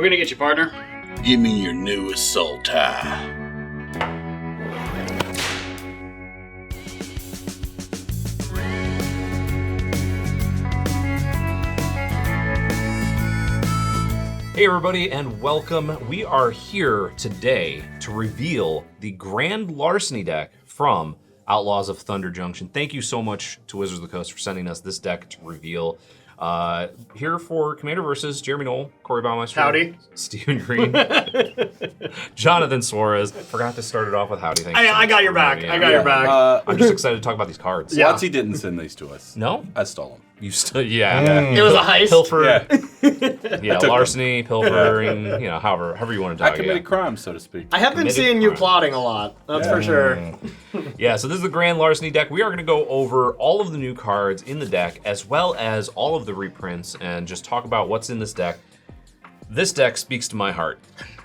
We're gonna get you, partner. Give me your new assault tie. Hey everybody, and welcome. We are here today to reveal the Grand Larceny deck from Outlaws of Thunder Junction. Thank you so much to Wizards of the Coast for sending us this deck to reveal. Here for Commander versus Jeremy Knoll, Corey Baumeister, Howdy. Stephen Green, Jonathan Suarez. Forgot to start it off with howdy. Thank you so I much got your for back. reminding I me. got your back. I'm just excited to talk about these cards. Yeah. Watsy didn't send these to us. No? I stole them. You still, yeah. It was a heist. Pilfer. Yeah. Larceny, pilfering, however you want to I talk. committed crimes, so to speak. I have been Committed seeing you crime. plotting a lot. That's for sure. Yeah, so this is the Grand Larceny deck. We are going to go over all of the new cards in the deck, as well as all of the reprints, and just talk about what's in this deck. This deck speaks to my heart.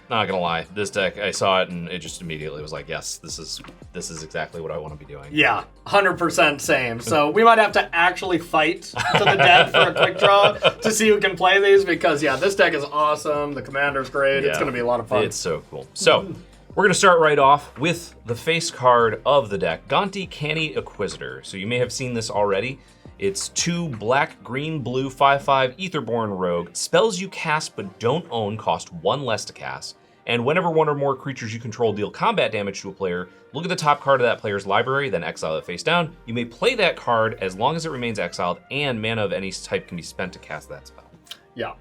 Not gonna lie, this deck, I saw it and it just immediately was like, yes, this is exactly what I want to be doing. Yeah, 100% same. So we might have to actually fight to the death for a quick draw to see who can play these because, yeah, this deck is awesome. The commander's great. It's Yeah. going to be a lot of fun. It's so cool. So, we're going to start right off with the face card of the deck, Gonti Canny Inquisitor. So you may have seen this already. It's 2 black, green, blue, 5/5 Aetherborn Rogue. Spells you cast but don't own cost 1 less to cast. And whenever one or more creatures you control deal combat damage to a player, look at the top card of that player's library, then exile it face down. You may play that card as long as it remains exiled, and mana of any type can be spent to cast that spell. Yeah.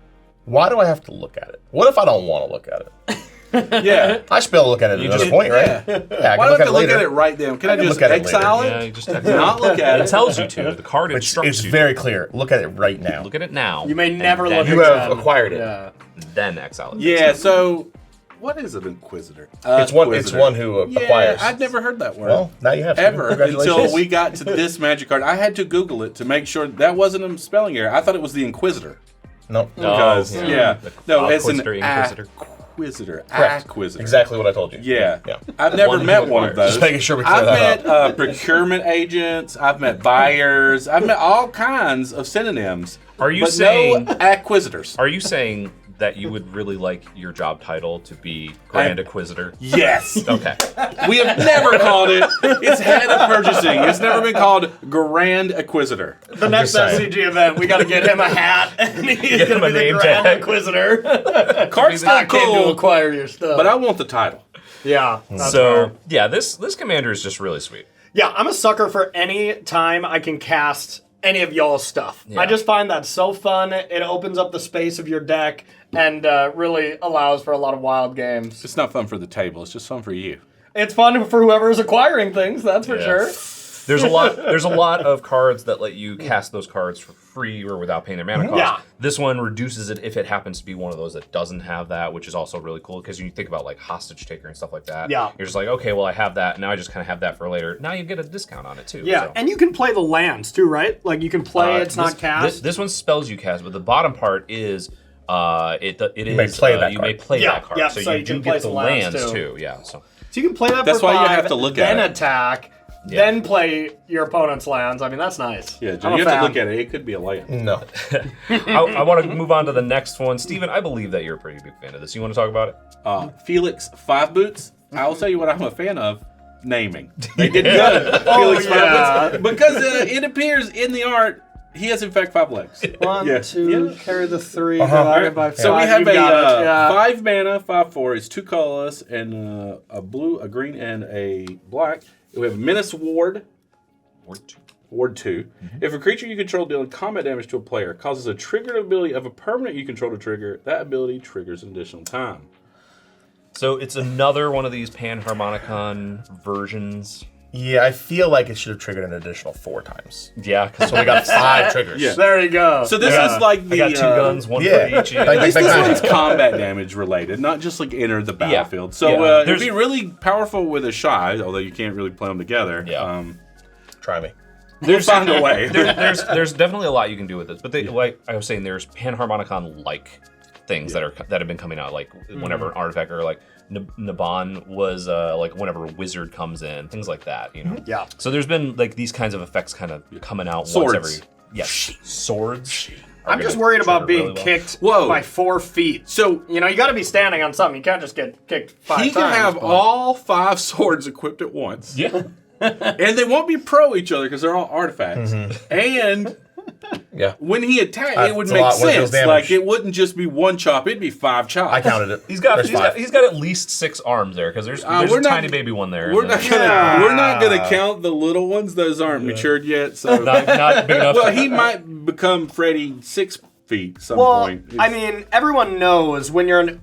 Why do I have to look at it? What if I don't want to look at it? Yeah. I should be able to look at it at another point, right? Yeah. Yeah, I Why can do I have to look later. at it right then? Can I can just look at it exile Yeah, it? you just Not look at It it. tells you to. The card It's instructs you. very clear. Look at it right now. Look at it now. You may never and look then, You at have them. acquired it. Yeah. then exile it. Yeah, so what is an Inquisitor? It's one who acquires. I'd never heard that word. Well, now you have. Ever Congratulations. until we got to this magic card. I had to Google it to make sure that wasn't a spelling error. I thought it was the Inquisitor. No. Because, no, it's an Inquisitor. Acquisitor. Correct. Acquisitor. Exactly what I told you. Yeah. Yeah. I've never One met who one of acquires. those. Just making sure we clear I've that met up. procurement agents. I've met buyers. I've met all kinds of synonyms. Are you but saying- no acquisitors? Are you saying that you would really like your job title to be Grand Inquisitor? Yes. Okay. We have never called it. It's head of purchasing. It's never been called Grand Inquisitor. The next just saying. SCG event, we got to get him a hat, and he's Get going him to be a the name Grand tag. Inquisitor. Card's I not came to cool, acquire your stuff. but I want the title. Yeah. That's So, fair. yeah, this commander is just really sweet. Yeah, I'm a sucker for any time I can cast any of y'all's stuff. Yeah. I just find that so fun. It opens up the space of your deck and really allows for a lot of wild games. It's not fun for the table. It's just fun for you. It's fun for whoever's acquiring things, that's for Yeah. sure. There's a lot of cards that let you cast those cards for free or without paying their mana cost. Yeah. This one reduces it if it happens to be one of those that doesn't have that, which is also really cool because when you think about like hostage taker and stuff like that, Yeah. you're just like, okay, well I have that, now I just kind of have that for later. Now you get a discount on it too. Yeah, so. and you can play the lands too, right? Like you can play it's not cast. This one spells you cast, but the bottom part is you may play that you card. may play Yeah, that card. yeah, so, so you you do can play get the some lands, lands too. too. Yeah. So So you can play that That's for why you 5, have to look then at it. attack, Yeah. then play your opponent's lands. I mean, that's nice. Yeah, I'm Joe, a you have to fan. look at it. It could be a land. No. I want to move on to the next one. Steven, I believe that you're a pretty big fan of this. You want to talk about it? Felix Five Boots. I will tell you what I'm a fan of. Naming. They did good. Felix yeah. Five Boots. Because it appears in the art, he has in fact 5 legs. 1, Yeah. 2, Yeah. carry the 3, Uh-huh. divided by 5. So we have You've a got it, yeah. 5 mana, 5/4. It's 2 colorless and a blue, a green, and a black. We have Menace Ward. Ward 2. If a creature you control dealing combat damage to a player causes a triggered ability of a permanent you control to trigger, that ability triggers an additional time. So it's another one of these Panharmonicon versions. Yeah, I feel like it should have triggered an additional 4 times. Yeah, because So we got 5 triggers. Yeah. There you go. So this Yeah. is like the I got 2 guns, one yeah. for each. Like- At least this Like one's magic. combat damage related, not just like enter the battlefield. So Yeah. it'd be really powerful with a shy, although you can't really play them together. Yeah. Try me. We'll find a way. there's definitely a lot you can do with this, but like I was saying, there's Panharmonicon-like things that have been coming out, like whenever an artifact or like Naban was like whenever a wizard comes in, things like that, you know. Yeah. So there's been like these kinds of effects kind of coming out Swords. once every swords. I'm just worried about being kicked by 4 feet. So you got to be standing on something. You can't just get kicked 5 times. He can have all 5 swords equipped at once. Yeah. And they won't be pro each other because they're all artifacts. And when he attacked, it would make sense. Like it wouldn't just be 1 chop; it'd be 5 chops. I counted it. He's got at least 6 arms there because there's a tiny baby one there. We're not gonna count the little ones; those aren't matured yet. So not big enough. Well, he might become Freddy 6 feet some point. I mean, everyone knows when you're an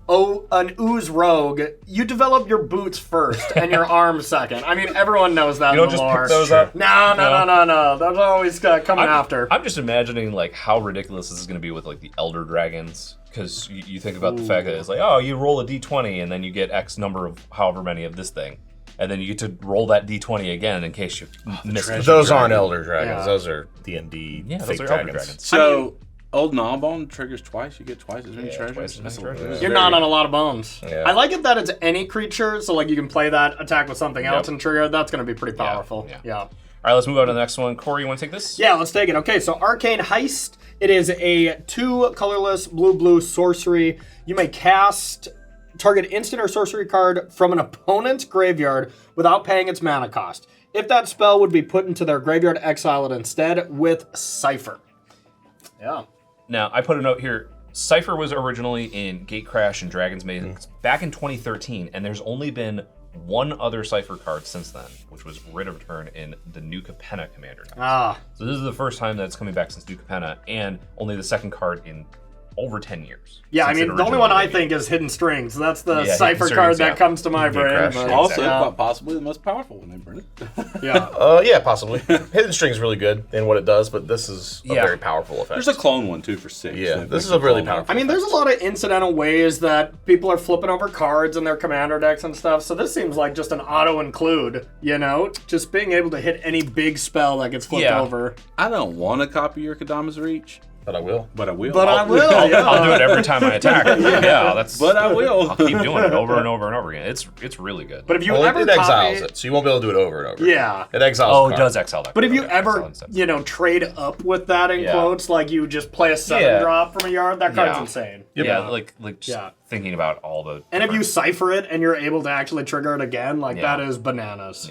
ooze rogue, you develop your boots first and your arms second. I mean, everyone knows that. You don't just pick those up. No. Those are always coming after. I'm just imagining like how ridiculous this is going to be with like the Elder Dragons, because you think about the fact that it's like, oh, you roll a d20 and then you get X number of however many of this thing. And then you get to roll that d20 again in case you miss it. Those aren't Elder Dragons. Yeah. Those are D&D fake dragons. So... Old Gnawbone triggers twice. You get twice as many treasures. You're not on a lot of bones. Yeah. I like it that it's any creature, so like you can play that attack with something else and trigger. That's going to be pretty powerful. Yeah. All right, let's move on to the next one. Corey, you want to take this? Yeah, let's take it. Okay, so Arcane Heist. It is a 2 colorless blue sorcery. You may cast target instant or sorcery card from an opponent's graveyard without paying its mana cost. If that spell would be put into their graveyard, exile it instead with Cipher. Yeah. Now, I put a note here. Cipher was originally in Gatecrash and Dragon's Maze back in 2013, and there's only been 1 other Cipher card since then, which was Writ of Return in the New Capenna Commander deck. So this is the first time that's coming back since New Capenna, and only the second card in over 10 years. Yeah, I mean, the only one I think is Hidden Strings. That's the Cipher card that comes to my brain. But also, possibly the most powerful one, Brennan. Yeah, possibly. Hidden String's really good in what it does, but this is a very powerful effect. There's a clone one, too, for 6. Yeah, this is a really powerful I mean, there's a lot of incidental ways that people are flipping over cards in their commander decks and stuff, so this seems like just an auto-include, Just being able to hit any big spell that gets flipped over. I don't want to copy your Kadama's Reach. But I will. I will. I'll do it every time I attack. But I will. I'll keep doing it over and over and over again. It's really good. But if you ever it exiles it, so you won't be able to do it over and over. Yeah. It exiles. It does exile that. But if you ever, trade up with that in quotes, like you just play a 7-drop from a yard, that card's insane. Yep. Yeah, like just thinking about all the. And if you cipher it and you're able to actually trigger it again, that is bananas.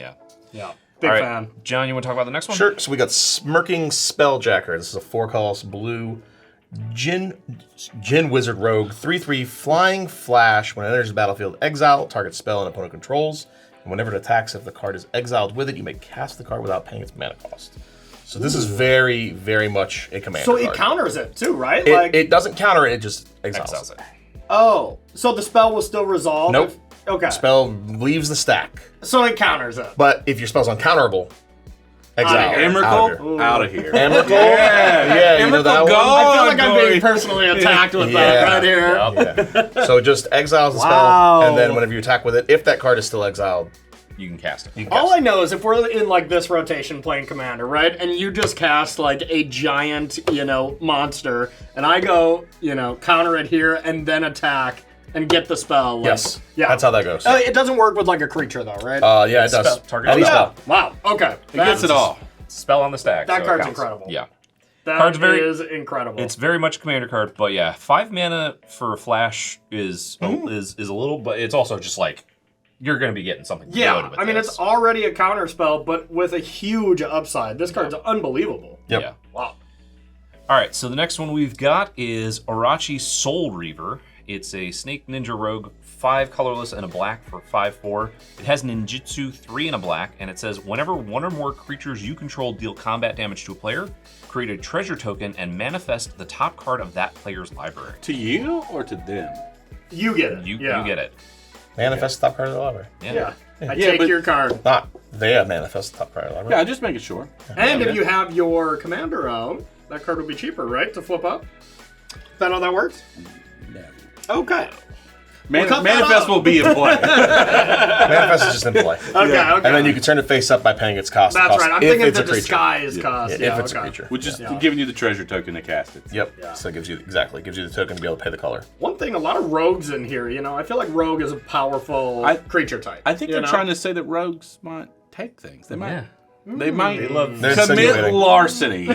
Yeah. Big fan. John, you want to talk about the next one? Sure. So we got Smirking Spelljacker. This is a 4-colorless blue Jin Wizard Rogue. 3/3 flying flash. When it enters the battlefield, exile target spell and opponent controls. And whenever it attacks, if the card is exiled with it, you may cast the card without paying its mana cost. So this is very, very much a commander card. So it counters it too, right? It doesn't counter it, it just exiles it. Oh, so the spell will still resolve? Nope. Okay. Spell leaves the stack. So it counters it. But if your spell's uncounterable, exile. Emrakul, out of here. Emrakul? Yeah, you know that one? I feel like I'm being personally attacked with that right here. Yeah. So it just exiles the spell, and then whenever you attack with it, if that card is still exiled, you can cast it. All I know is if we're in this rotation playing Commander, right, and you just cast a giant, monster, and I go, counter it here and then attack and get the spell. Yes. Yeah. That's how that goes. It doesn't work with a creature though, right? Yeah, it does. Target spell. Wow. Okay. It gets it all. Spell on the stack. That card's incredible. Yeah. That is incredible. It's very much a commander card, but 5 mana for a flash is a little, but it's also just you're going to be getting something good with this. It's already a counter spell, but with a huge upside. This card's unbelievable. Yep. Yeah. Wow. All right, so the next one we've got is Arachi Soul Reaver. It's a Snake Ninja Rogue, 5 colorless and a black for 5/4. It has ninjutsu, 3 and a black, and it says whenever one or more creatures you control deal combat damage to a player, create a treasure token and manifest the top card of that player's library. To you or to them? You get it. You get it. Manifest the top card of the library. Yeah. I take your card. Not they manifest the top card of the library. Yeah, just making sure. And if you have your commander out, that card will be cheaper, right? To flip up? Is that how that works? No. Okay. Manifest will be in play. Manifest is just in play. Okay. And then you can turn it face up by paying its cost. That's right. I'm thinking the disguise cost. If it's a creature. Which is giving you the treasure token to cast it. Yep. Yeah. So it gives you the token to be able to pay the color. One thing, a lot of rogues in here, I feel like rogue is a powerful creature type. I think they're trying to say that rogues might take things. They might. Yeah. They might love commit larceny.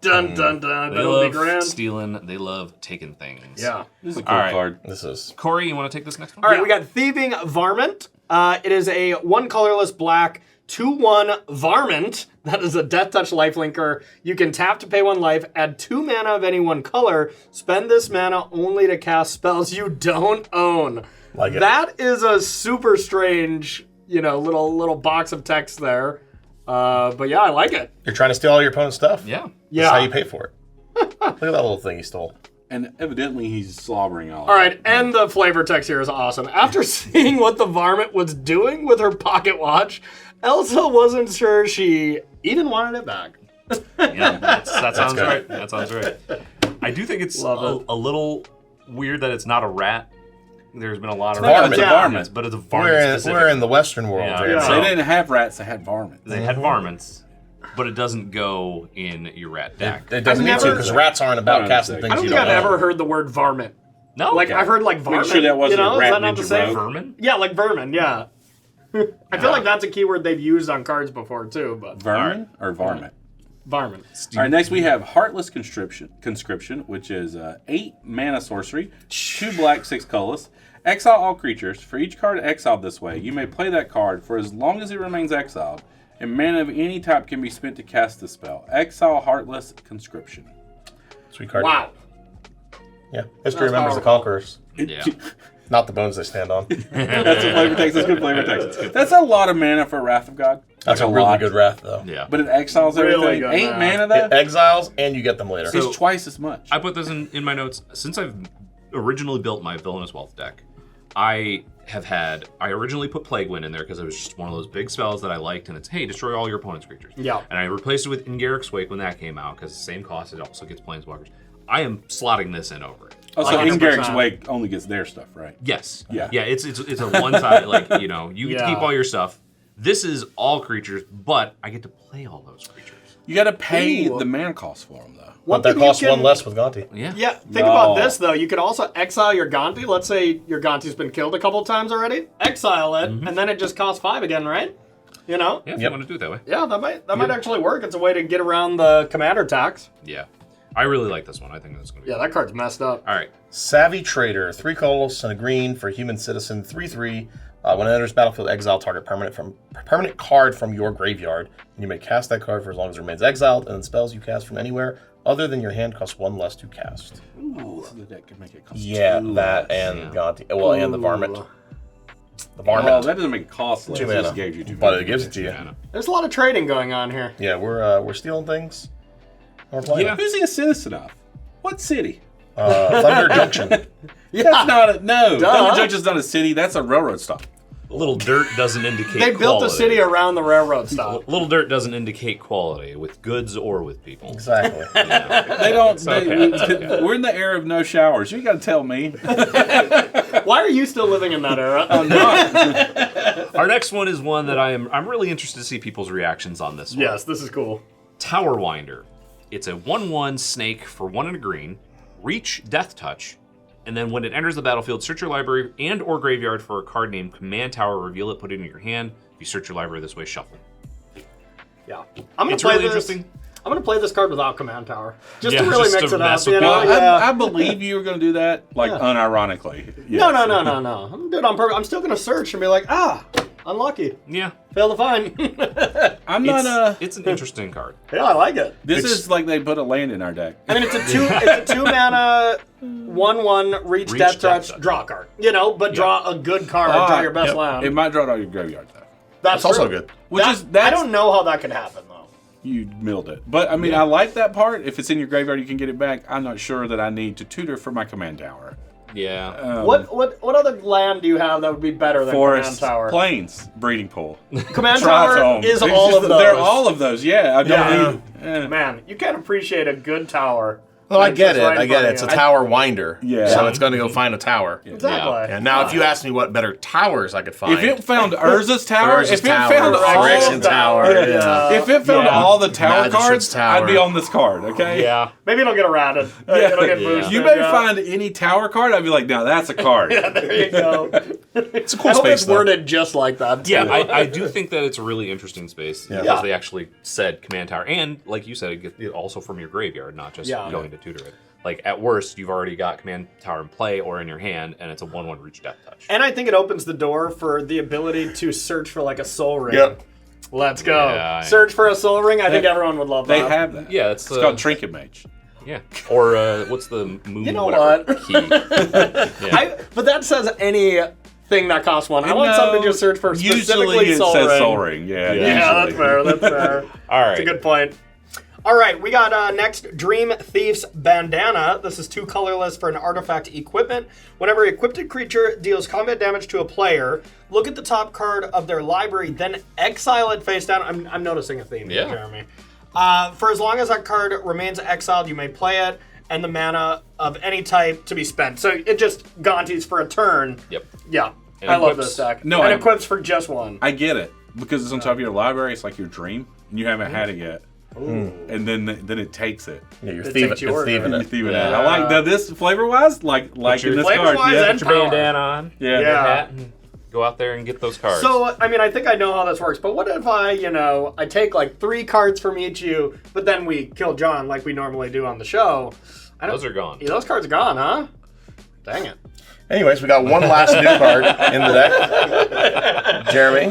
Dun dun dun. They That'll be love grand. stealing. They love taking things. Yeah. This is a cool All right. card. This is Corey, you want to take this next one? All right, we got Thieving Varmint. It is a 1 colorless black 2/1 Varmint. That is a Death Touch lifelinker. You can tap to pay 1 life, add 2 mana of any 1 color, spend this mana only to cast spells you don't own. Like it. That is a super strange, little box of text there. But yeah, I like it. You're trying to steal all your opponent's stuff? Yeah. That's how you pay for it. Look at that little thing he stole. And evidently he's slobbering all All right, and the flavor text here is awesome. After seeing what the varmint was doing with her pocket watch, Elsa wasn't sure she even wanted it back. Yeah, that sounds good. right. That sounds right. I do think it's a little weird that it's not a rat. There's been a lot of varmint. It's a Yeah. varmint. but it's a varmint. We're in the Western world. Yeah. here. Yeah. They didn't have rats, they had varmints. They had varmints, but it doesn't go in your rat deck. It doesn't need to never- because rats aren't about I casting don't things I don't you think don't I've know. ever heard the word varmint. No, Like, I've heard like varmint. sure that wasn't a Is rat that not the ninja same? rogue. vermin. Yeah, like vermin, yeah. I feel like that's a keyword they've used on cards before too, but Vermin or varmint? varmint. All right, next we have Heartless Conscription, which is 8 mana sorcery, 2 black, 6 colorless. Exile all creatures. For each card exiled this way, you may play that card for as long as it remains exiled, and mana of any type can be spent to cast the spell. Exile Heartless Conscription. Sweet card. Wow. Yeah. History That's remembers the powerful. conquerors, Yeah. not the bones they stand on. That's a flavor text. That's good flavor text. That's a lot of mana for Wrath of God. That's Like a really lot. good wrath, though. Yeah. But it exiles Really everything. good 8 mana. mana It though? exiles, and you get them later. It's twice as much. I put this in my notes. Since I've originally built my Villainous Wealth deck, I originally put Plague Wind in there because it was just one of those big spells that I liked, and it's, hey, destroy all your opponent's creatures. Yeah. And I replaced it with Ingarrick's Wake when that came out, because the same cost, it also gets Planeswalkers. I am slotting this in over it. Oh, so Like 100%. 100%. Wake only gets their stuff, right? Yes. Yeah. Yeah, it's a one-time, you get to Yeah. keep all your stuff. This is all creatures, but I get to play all those creatures. You got to pay Ooh. the mana cost for them, though. But that thing you costs can- 1 less with Gonti. Yeah. Yeah, think No. about this though. You could also exile your Gonti. Let's say your Gonti's been killed a couple times already. Exile it, and then it just costs 5 again, right? Yeah, if you Yep. want to do it that way. Yeah, that might actually work. It's a way to get around the commander tax. Yeah. I really like this one. I think that's going to be Yeah, that card's messed up. All right. Savvy Trader, 3 colorless and a green for human citizen, 3/3. When it enters battlefield, exile target permanent card from your graveyard. And you may cast that card for as long as it remains exiled, and then spells you cast from anywhere other than your hand cost 1 less to cast. Ooh, so the deck can make it cost Yeah, 2 that less. and Gonti. Well, and the varmint. Ooh. The Oh, varmint. that doesn't make it cost less. 2 It mana. just gave you 2 But mana. it gives it to you. Mana. There's a lot of trading going on here. Yeah, we're stealing things. We're playing. Yeah. Who's he a citizen of? What city? Thunder Junction. That's not a... No. Duh. Thunder Junction's not a city. That's a railroad stop. Little dirt doesn't indicate They built a quality. city around the railroad stop. Little dirt doesn't indicate quality with goods or with people. Exactly. They don't... okay. We're in the era of no showers. You got to tell me. Why are you still living in that era? I'm not. Our next one is one that I'm really interested to see people's reactions on this one. Yes, this is cool. Tower Winder. It's a 1/1 snake for 1 and a green. Reach Death Touch. And then when it enters the battlefield, search your library and or graveyard for a card named Command Tower, reveal it, put it in your hand. If you search your library this way, shuffle. Yeah, I'm gonna It's play really this. interesting. I'm gonna play this card without Command Tower, just Yeah, to really just mix to it up. mess with You know? people. Yeah. I believe you were going to do that, like, Yeah. unironically. No, Yes. no. I'm gonna do it on purpose. I'm still gonna search and be like, unlucky, Yeah. fail to find. I'm not It's an interesting card. Yeah, I like it. This is like they put a land in our deck. I mean, it's a 2 mana 1/1 reach Death Touch draw card. You know, but draw a good card. Draw your best land. It might draw it out of your graveyard, though. That's It's also true. good. Which That- is... That's, I don't know how that can happen though. You milled it. But, I mean, I like that part. If it's in your graveyard, you can get it back. I'm not sure that I need to tutor for my command tower. Yeah. What other land do you have that would be better than Forest, Command Tower? plains, breeding pool. Command Tower Tritome. is It's all just of that They're those. all of those, yeah. I don't need... Man, you can't appreciate a good tower Well, I get it. Right in I get front it. of It's a you. tower winder. Yeah. So it's going to go find a tower. Exactly. And now, if you ask me what better towers I could find, If it found Urza's tower, Urza's if it tower, found all, Phyrexian tower, if it found all the tower Magistrate's cards, tower. I'd be on this card. Okay. Yeah. Maybe it'll get errated. It'll get boosted. You may yeah. find any tower card. I'd be like, now that's a card. There you go. it's a cool I hope space. it's worded just like that. Too. Yeah, I do think that it's a really interesting space because Yeah. they actually said command tower, and like you said, it also from your graveyard, not just going to tutor it. Like at worst, you've already got command tower in play or in your hand, and it's a 1/1 reach death touch. And I think it opens the door for the ability to search for like a soul ring. Yep. Let's go. Yeah, Search for a soul ring. I think everyone would love They that. have that. Yeah, It's called Trinket Mage. Yeah, or what's the moon? You know whatever what? Key. Yeah. But that says anything that costs one. I want something to search for Usually specifically it soul says ring. Soul Ring. Yeah. Yeah, usually. that's fair. That's fair. All right. That's a good point. All right, we got next Dream Thief's Bandana. This is 2 colorless for an artifact equipment. Whenever an equipped creature deals combat damage to a player, look at the top card of their library, then exile it face down. I'm noticing a theme here, Yeah. Jeremy. For as long as that card remains exiled, you may play it, and the mana of any type to be spent. So it just Gonti's for a turn. Yep. Yeah, And I love equips- this deck. No, and I- equips for just one. I get it because it's on top of your library. It's like your dream, and you haven't had it yet. And then it takes it. Yeah, you're It thieving, takes yours, thieving right? it. Thieving it. I like now this flavor wise, like in this card. flavor-wise Yeah. and Put your power. bandana on. Yeah. Yeah. Hat, and go out there and get those cards. So, I mean, I think I know how this works, but what if I take like 3 cards from each you, but then we kill John like we normally do on the show? those are gone. Yeah, those cards are gone, huh? Dang it. Anyways, we got one last new card in the deck. Jeremy.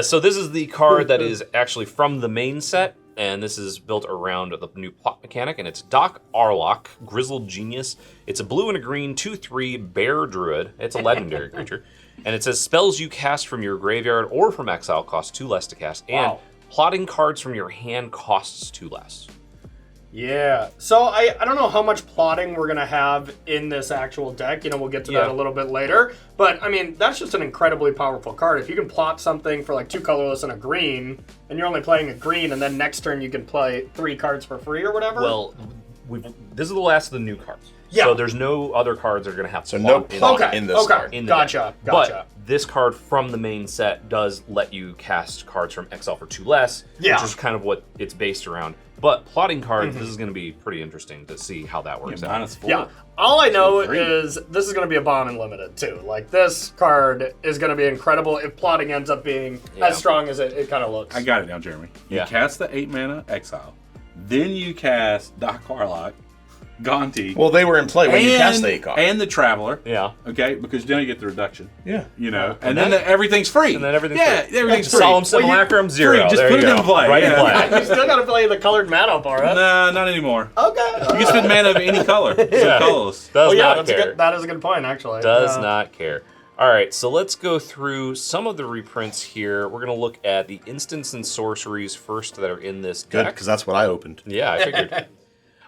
So this is the card that is actually from the main set, and this is built around the new plot mechanic, and it's Doc Arlock, Grizzled Genius. It's a blue and a green 2/3 bear druid. It's a legendary creature. And it says spells you cast from your graveyard or from exile cost 2 less to cast, and Wow. plotting cards from your hand costs 2 less. Yeah. So I don't know how much plotting we're going to have in this actual deck. We'll get to that Yeah. a little bit later. But, I mean, that's just an incredibly powerful card. If you can plot something for like 2 colorless and a green, and you're only playing a green, and then next turn you can play 3 cards for free or whatever. Well, this is the last of the new cards. Yeah. So there's no other cards that are going to have So plot no in plot okay. in this okay. card. in the Gotcha. deck. Gotcha. But this card from the main set does let you cast cards from exile for 2 less, Yeah. which is kind of what it's based around. But plotting cards, this is going to be pretty interesting to see how that works out. -4. Yeah. All I know free. is this is going to be a bomb and limited too. Like this card is going to be incredible if plotting ends up being Yeah. as strong as it kind of looks. I got it now, Jeremy. You Yeah. cast the 8 mana exile, then you cast Doc Arlock, Gonti. Well, they were in play when you cast the 8 card. and the Traveler. Yeah. Okay, because then you get the reduction. Yeah. And then everything's free. And then everything's free. everything's free. Solemn Simulacrum, 0. Just There put you it go. in play. Right in Yeah. play. You still got to play the colored mana for it. Nah, not anymore. Okay. You can spend mana of any color. So colorless. Does Oh yeah, not that's care. that is a good point actually. Does Yeah. not care. All right, so let's go through some of the reprints here. We're going to look at the instants and sorceries first that are in this Good, deck. because that's what I opened. Yeah, I figured.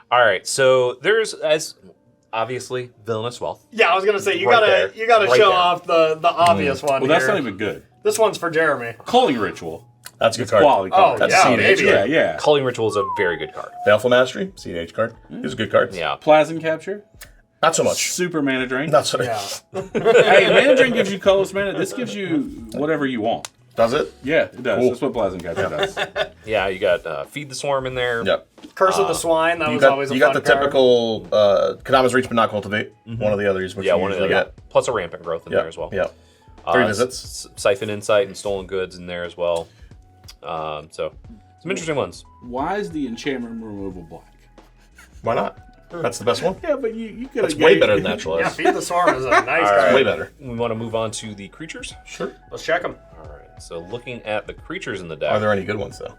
All right, so there's, as obviously, Villainous Wealth. Yeah, I was gonna say you Right gotta there. you gotta Right show there. off the obvious one. Well, that's here. not even good. This one's for Jeremy. Culling Ritual. That's a good It's card. quality Oh card. That's yeah, CNH, baby. Yeah, yeah. Culling Ritual is a very good card. Baleful Mastery, CNH card. It's a good card. Yeah. Plasm Capture. Not so much. Super Mana Drain. Not so Yeah. Hey, Mana Drain gives you colorless mana. This gives you whatever you want. Does it? Yeah, it does. Cool. That's what Plasm Capture does. Yeah, you got Feed the Swarm in there. Yep. Curse of the Swine. That You was got, always a you got fun the card. typical Kadama's Reach but not Cultivate. One of the others, which Yeah, you one of the usually other. Plus a Rampant Growth in get. there as well. Yep. 3 Uh, visits. Siphon Insight and Stolen Goods in there as well. So, some interesting ones. Why is the enchantment removal black? Why not? That's the best one. Yeah, but you could. That's way better than Natural Yeah, Ice. Feed the Swarm is a nice card. Way better. We want to move on to the creatures. Sure. Let's check them. All right, so looking at the creatures in the deck. Are there any good ones, though?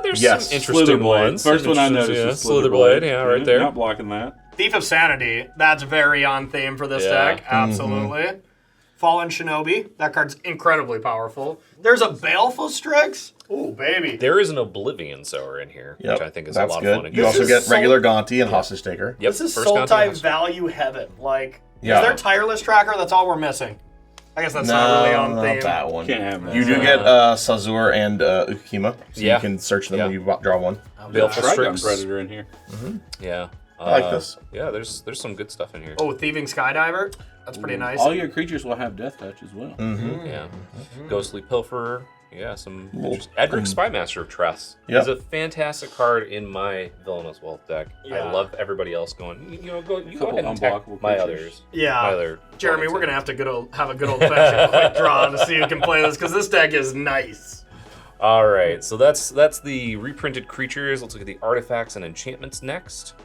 There's Yes. some interesting ones. First Some one I interesting- noticed yeah, was Slitherblade, yeah, right there. Not blocking that. Thief of Sanity. That's very on theme for this Yeah. deck. Absolutely. Fallen Shinobi. That card's incredibly powerful. There's a Baleful Strix. Ooh, baby. There is an Oblivion Sower in here, Yep. which I think is That's a lot good. of fun. You Again. also is get so- regular Gonti and Hostage Taker. Yep, This is first Soul Gonti Type has- value heaven. Like, Yeah. is there Tireless Tracker? That's all we're missing. I guess that's not really on not theme. that one. Can't have that. You do get Sazur and Ukima, so Yeah. you can search them Yeah. when you draw one. Baleful Trigon Strix. Predator in here. Yeah. I like this. Yeah, there's some good stuff in here. Oh, thieving skydiver. That's pretty nice. All your creatures will have death touch as well. Yeah. Ghostly Pilferer. Yeah, some Edric Spymaster of Tress. Yep. He's a fantastic card in my Villainous Wealth deck. Yeah. I love everybody else going, you go ahead and Couple tech unblockable my creatures. others. Yeah. My other Jeremy, opponents. we're gonna have to have a good old fashioned quick draw to see who can play this because this deck is nice. All right, so that's the reprinted creatures. Let's look at the artifacts and enchantments next.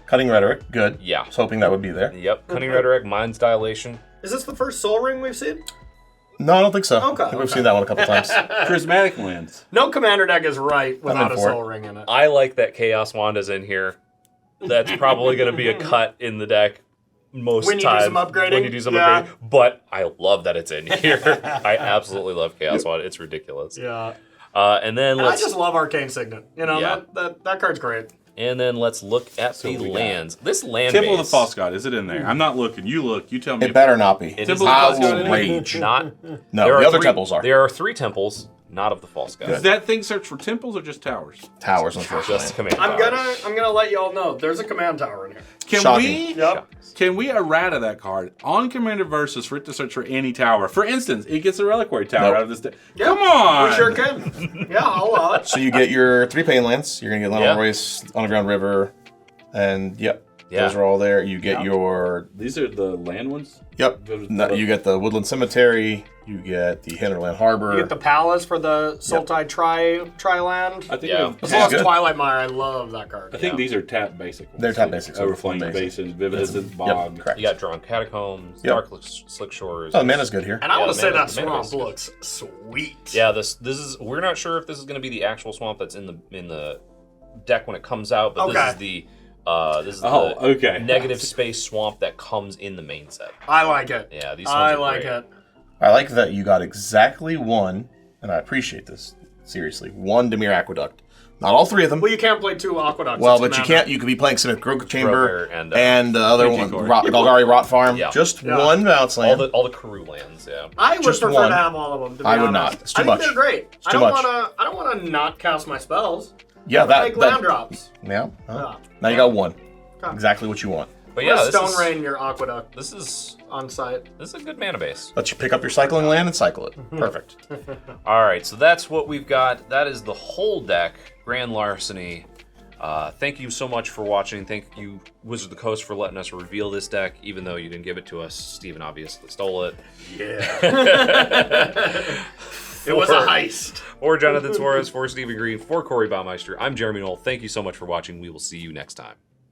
Cutting Rhetoric, good. Yeah. I was hoping that would be there. Yep, Cunning Rhetoric, Mind's Dilation. Is this the first Soul Ring we've seen? No, I don't think so. Okay, I think we've okay. seen that one a couple times. Prismatic Lands. No commander deck is right without in a for Soul it. Ring in it. I like that Chaos Wand is in here. That's probably going to be a cut in the deck most When you do times. some upgrading? When you do some Yeah. upgrading. But I love that it's in here. I absolutely love Chaos Wand. It's ridiculous. Yeah. And then And I let's just love Arcane Signet. You know, Yeah. that card's great. look at the we got? lands. This land Temple of base, the False God. Is it in there? I'm not looking. You look. You tell me. It better not be. It Temple is of the I False God will in there? rage. not. No, there the are other three- temples are. There are 3 temples, not of the false god. Does that thing search for temples or just towers? Towers, unfortunately. Just command. I'm towers. gonna let y'all know there's a command tower in here. Can Shocking. we? Yep. Can we errata that card on Commander Versus for it to search for any tower? For instance, it gets a reliquary tower Nope. out of this deck. Yeah, Come on! We sure can. Yeah, I'll allow it. So you get your 3 pain lands. You're going to get Yeah. Lionel Royce, Underground River, and yep. Yeah. Those are all there. You get your... These are the land ones? Yep. No, you get the Woodland Cemetery. You get the Hinterland Harbor. You get the palace for the Sultai tri-land. I think Yeah. we As have well as good. Twilight Mire, I love that card. I think these are tap basic ones. They're tap basics, Overflowing basic. Basin, Vividescent Bog. Yep, correct. You got Drawn Catacombs, Yep. Dark Slick Shores. Oh, the mana's good here. And I Yeah, want to the say mana- that the mana swamp base is good. looks sweet. Yeah, this is. We're not sure if this is going to be the actual swamp that's in the deck when it comes out, but Okay. this is the Oh, the okay. negative space swamp that comes in the main set. I like it. Yeah, these I ones are like great. it. I like that you got exactly one, and I appreciate this, seriously, one Demir Aqueduct. Not all 3 of them. Well, you can't play 2 Aqueducts. Well, it's but you mana. can't. You could be playing Smith Grove Chamber Broker and the other Thank you, one, Corey. Golgari Rot Farm. Yeah. Just Yeah. one bounce land. All the Karoo lands. Yeah. I would just prefer one. to have all of them. To be I would honest. not. It's too I think much. they're great. I too don't much. wanna. I don't wanna not cast my spells. Yeah, Like land drops. Yeah. Yeah. Now you got one. Okay. Exactly what you want. But Yeah, yeah, Stone Rain your Aqueduct This is on site. a good mana base. Let you pick up your cycling land and cycle it. Perfect. All right, so that's what we've got. That is the whole deck, Grand Larceny. Thank you so much for watching. Thank you, Wizard of the Coast, for letting us reveal this deck, even though you didn't give it to us. Steven obviously stole it. Yeah. It was a heist. For Jonathan Suarez, for Steven Green, for Corey Baumeister, I'm Jeremy Knoll. Thank you so much for watching. We will see you next time.